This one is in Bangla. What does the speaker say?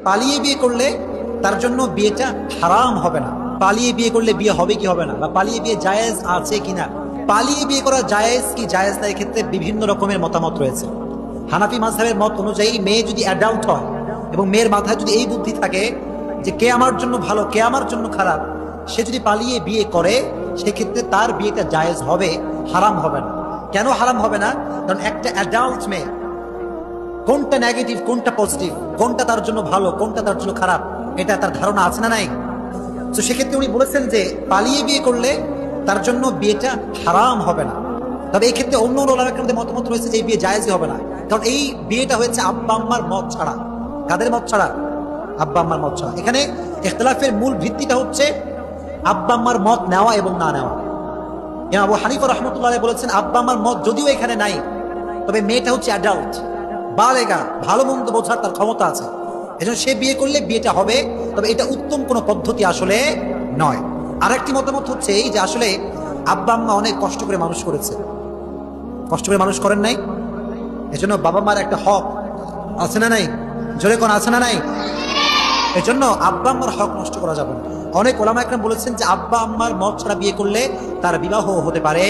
পালিয়ে বিয়ে করলে তার জন্য বিয়েটা হারাম হবে না। পালিয়ে বিয়ে করলে বিয়ে হবে কি হবে না, বা পালিয়ে বিয়ে জায়েজ আছে কিনা, পালিয়ে বিয়ে করা জায়েজ কি জায়েজ না, এক্ষেত্রে বিভিন্ন রকমের মতামত রয়েছে। হানাফি মাযহাবের মত অনুযায়ী মেয়ে যদি অ্যাডাল্ট হয় এবং মেয়ের মাথায় যদি এই বুদ্ধি থাকে যে কে আমার জন্য ভালো কে আমার জন্য খারাপ, সে যদি পালিয়ে বিয়ে করে সেক্ষেত্রে তার বিয়েটা জায়েজ হবে, হারাম হবে না। কেন হারাম হবে না? কারণ একটা অ্যাডাল্ট মেয়ে কোনটা নেগেটিভ কোনটা পজিটিভ, কোনটা তার জন্য ভালো কোনটা তার জন্য খারাপ, এটা তার ধারণা আছে না নাই? তো সেক্ষেত্রে উনি বলেছেন যে পালিয়ে বিয়ে করলে তার জন্য বিয়েটা হারাম হবে না। তবে এই ক্ষেত্রে অন্য ওলামাদের মতামত রয়েছে যে এই বিয়ে জায়েজই হবে না, কারণ এই বিয়েটা হয়েছে আব্বা আম্মার মত ছাড়া। কাদের মত ছাড়া? আব্বা আম্মার মত ছাড়া। এখানে ইখতিলাফের মূল ভিত্তিটা হচ্ছে আব্বা আম্মার মত নেওয়া এবং না নেওয়া। ইমাম আবু হানিফা রাহমাতুল্লাহ আলাইহি বলেছেন আব্বা আম্মার মত যদিও এখানে নাই, তবে মেয়েটা হচ্ছে অ্যাডাল্ট, বালেগা, ভালো মন্দ বোঝার তার ক্ষমতা আছে, এজন্য সে বিয়ে করলে বিয়েটা হবে। তবে এটা উত্তম কোনো পদ্ধতি আসলে নয়। আরেকটি মতামত হচ্ছে এই যে আসলে আব্বা আম্মা অনেক কষ্ট করে মানুষ করেছে, কষ্ট করে মানুষ করেন নাই, এজন্য বাবা মার একটা হক আছে না নাই? জোরে কোন আছে না নাই? এজন্য আব্বা আম্মার হক নষ্ট করা যাবে না। অনেক ওলামা একরাম বলেছেন যে আব্বা আম্মার মত ছাড়া বিয়ে করলে তার বিবাহ হতে পারে